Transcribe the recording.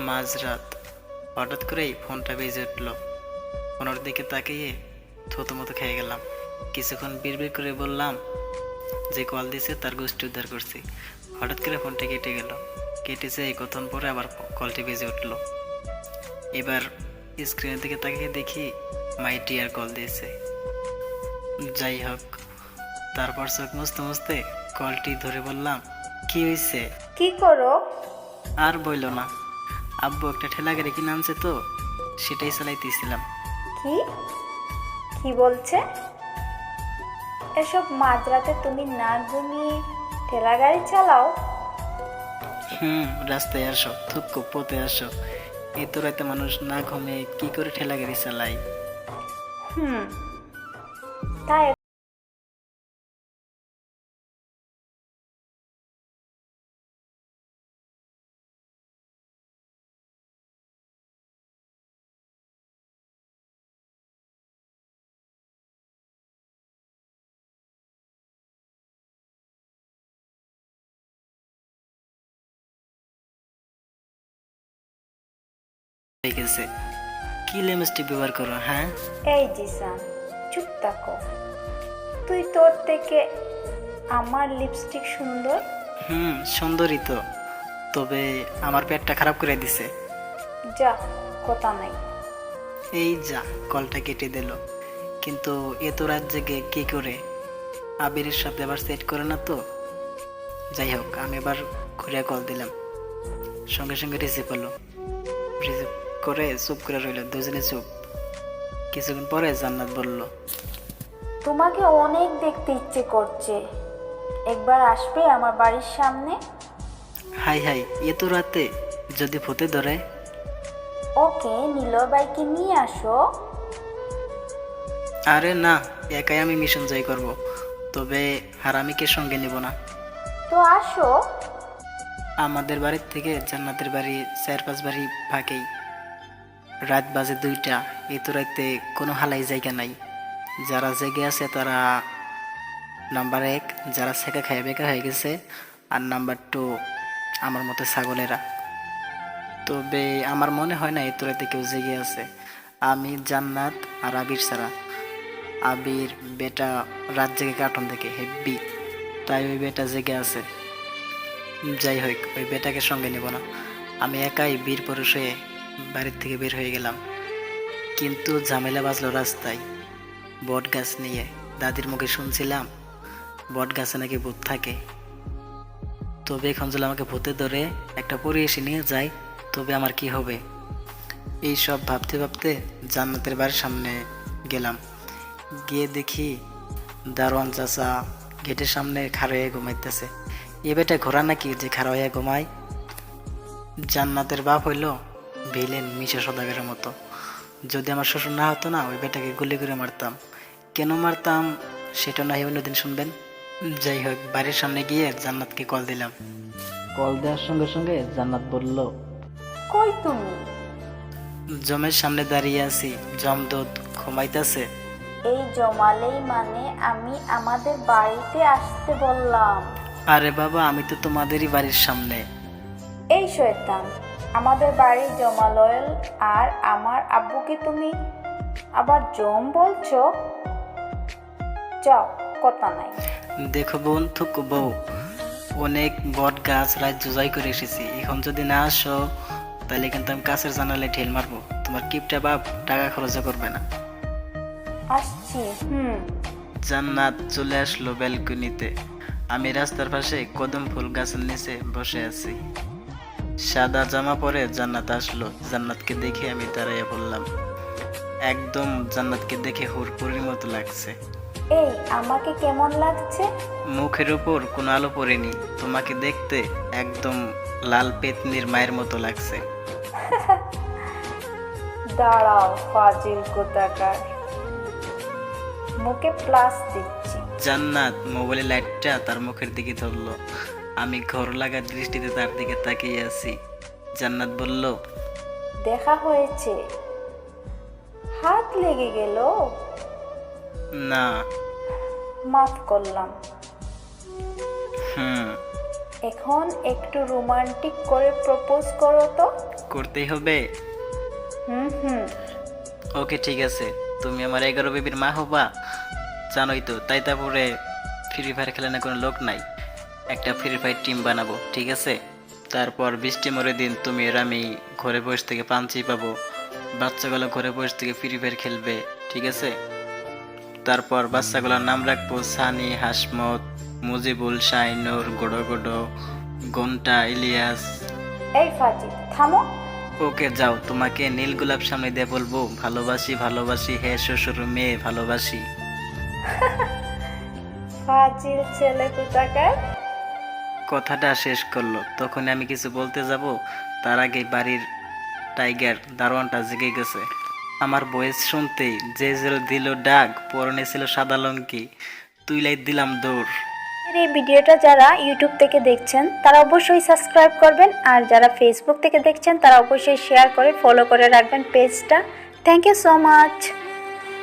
মাঝরাত হঠাৎ করেই ফোনটা বেজে উঠলো। ফোনের দিকে তাকিয়ে থতমত খেয়ে গেলাম। কিছুক্ষণ বিড়বিড় করে বললাম যে কল দিছে তার গোষ্ঠী উদ্ধার করছি। হঠাৎ করে ফোনটা কেটে গেল। কেটেছে কতক্ষণ পরে আবার কলটি বেজে উঠলো। এবার স্ক্রিনের দিকে তাকিয়ে দেখি মাই ডিয়ার কল দিয়েছে। যাই হোক, তারপর চোখ মুছতে মুছতে কলটি ধরে বললাম, কি হয়েছে? কি করো? আর বইল না, আব্বু একটা ঠেলা গাড়ি কিনে আনছে তো সেটাই চালাইতেছিলাম। কি কি বলছে? এসব মাঝরাতে তুমি না ঘুমিয়ে ঠেলা গাড়ি চালাও? রাস্তায় আসো, থুক্কু পথে আসো। এত রাতে মানুষ না ঘুমিয়ে কি করে ঠেলা গাড়ি চালায়? হুম তাই হয়ে গেছে। কি লিপস্টিক ব্যবহার করো? হ্যাঁ, এই জিসান, চুপ থাকো। তুই তোর থেকে আমার লিপস্টিক সুন্দর। সুন্দরী তো, তবে আমার পেটটা খারাপ করে দিছে। যা, কথা নাই। এই যা, কলটা কেটে দিল। কিন্তু এত রাত জেগে কি করে? আবিরের সাথে আবার সেট করে না তো। যাই হোক, আমি এবার ঘুরে কল দিলাম। সঙ্গে সঙ্গে রিসিভ হলো। রিসিভ করে চুপ করে রইল, দুজনে চুপ। কিছুক্ষণ পরে জান্নাত বলল, তোমাকে অনেক দেখতে ইচ্ছে করছে, একবার আসবে আমার বাড়ির সামনে? হাই হাই, এত রাতে যদি ভূতে ধরে? ওকে, নীলয় বাইকে নিয়ে আসো। আরে না, একাই আমি মিশন জয় করব, তবে হারামিকে সঙ্গে নিব না। তো আসো। আমাদের বাড়ির থেকে জান্নাতের বাড়ি 4-5 বাড়ি ফাঁকেই। রাত বাজে 2টা। এত রাতে কোনো হালাই জায়গা নাই। যারা জেগে আছে তারা নাম্বার 1, যারা সেকা খায় বেকা হয়ে গেছে, আর নাম্বার 2 আমার মতো ছাগলেরা। তবে আমার মনে হয় না এত রাতে কেউ জেগে আছে। আমি, জান্নাত আর আবির ছাড়া। আবির বেটা রাত জেগে কার্টুন দেখে হেব্বি, তাই ওই বেটা জেগে আছে। যাই হোক, ওই বেটাকে সঙ্গে নেব না। আমি একাই বীর পুরুষ হয়ে বাড়ির থেকে বের হয়ে গেলাম। কিন্তু ঝামেলা বাজলো রাস্তায়। বট গাছ নিয়ে দাদির মুখে শুনছিলাম বট গাছে নাকি ভূত থাকে। তবে এখন যদি আমাকে ভূতে ধরে একটা পরিবেশে নিয়ে যায়, তবে আমার কি হবে? এই সব ভাবতে ভাবতে জান্নাতের বাড়ির সামনে গেলাম। গিয়ে দেখি দারোয়ান চাচা গেটের সামনে খাড়া হয়ে ঘুমাইতেছে। এ বেটা ঘোড়া নাকি যে খাড়া হয়ে ঘুমায়? জান্নাতের বাপ হইল ভিলেন মিশা সদাগরের মতো। যদি আমার শ্বশুর না হতো না, ওই বেটাকে গুলি করে মারতাম। কেন মারতাম সেটা না হয় অন্যদিন শুনবেন। যাই হোক, বাড়ির সামনে গিয়ে জান্নাতকে কল দিলাম। কল দেওয়ার সঙ্গে সঙ্গে জান্নাত বলল, কই তুমি? জমের সামনে দাঁড়িয়ে আছি, জমদূত ঘুমাইতেছে। এই জমালেই মানে আমি আমাদের বাড়িতে আসতে বললাম। আরে বাবা, আমি তো তোমাদেরই বাড়ির সামনে। এই শয়তান, আমাদের বাড়ি জমালয়েল আর আমার আব্বুকে তুমি আবার জম বলছো? যাও, কথা নাই। দেখো বোন, থুকু বউ, অনেক বট গাছ রাত জয় করে এসেছি। এখন যদি না আসো তাহলে কিন্তু আমি কাছের জানালে ঢেল মারবো। তোমার কিপটা বাপ টাকা খরচ করবে না। আসছি। জান্নাত চলে আসলো ব্যালকনিতে। আমি রাস্তার পাশে কদম ফুল গাছের নিচে বসে আছি। সাদা জামা পরে জান্নাত আসলো। জান্নাতকে দেখে আমি দাঁড়াইয়া বললাম, একদম জান্নাতকে দেখে হুড়পুরির মতো লাগছে। এই, আমাকে কেমন লাগছে? মুখের উপর কোনো আলো পড়েনি। তোমাকে দেখতে একদম লাল পেতনির মায়ের মতো লাগছে। দাঁড়াও ফাজিল কোথাকার, মুখে প্লাস দিচ্ছি। জান্নাত মোবাইলের লাইটটা তার মুখের দিকে ধরলো। আমি ঘর লাগা দৃষ্টিতে তার দিকে তাকিয়ে আছি। জান্নাত বলল, দেখা হয়েছে? হাত লেগে গেল? না। মাফ করলাম। হুম এখন একটু রোমান্টিক করে প্রপোজ করো তো। করতেই হবে? হুম হুম। ওকে ঠিক আছে, তুমি আমার 11 বেবির মা হবা। জানোই তো, তাই তারপরে ফ্রি ফায়ার খেলে না কোনো লোক নাই, একটা ফ্রি ফায়ার টিম বানাবো, ঠিক আছে? তারপর বৃষ্টি মরে দিন তুমি আর আমি ঘরে বসে থেকে পাঞ্চি পাবো, বাচ্চাগুলো ঘরে বসে থেকে ফ্রি ফায়ার খেলবে, ঠিক আছে? তারপর বাচ্চাগুলোর নাম রাখবো সানি, হাসমত, মুজিবুল, শাইনুর, গোডো গোডো, ঘন্টা, ইলিয়াস। এই ফাজিল থামো। ওকে যাও, তোমাকে নীল গোলাপ সামনে দিয়ে বলবো ভালোবাসি ভালোবাসি হে শ্বশুর মেয়ে ভালোবাসি। ফাজিল ছেলে কোথাকার। কথাটা শেষ করলো, তখন আমি কিছু বলতে যাব, তার আগে বাড়ির টাইগার দারোয়ানটা জেগে গেছে। আমার ভয়েস শুনতেই যে যে দিল ডাক, পরনে ছিল সাদা লঙ্কি, তুইলাই দিলাম দৌড়। এই ভিডিওটা যারা ইউটিউব থেকে দেখছেন তারা অবশ্যই সাবস্ক্রাইব করবেন, আর যারা ফেসবুক থেকে দেখছেন তারা অবশ্যই শেয়ার করে ফলো করে রাখবেন পেজটা। Thank you so much.